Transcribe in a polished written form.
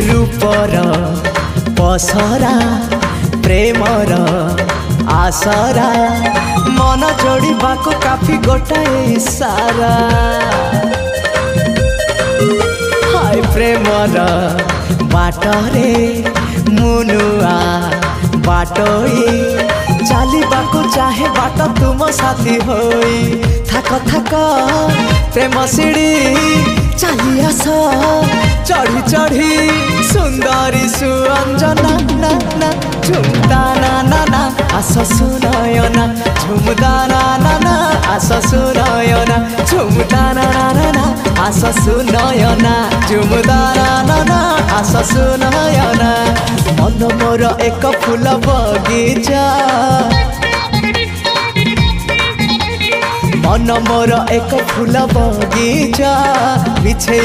रूपर पसरा प्रेमर आसरा मन जोड़ा को काफी गोटाए सारा हाय प्रेमर बाटरे मुनुआ बाटोई चलवा को चाहे बाट तुम साथी होई थाक थाक प्रेम सीढ़ी चली आस चढ़ी चढ़ी सुंदरी सुअंजना ना ना झुमदा ना ना ना आस सुनयना झुमदा ना ना ना आस सुनयना झुमदा ना ना ना आस सुनयना झुमदा ना ना ना आस सुनयना मन मोर एक फूल बगीचा मन मोर एक फूल बगीचा बिछे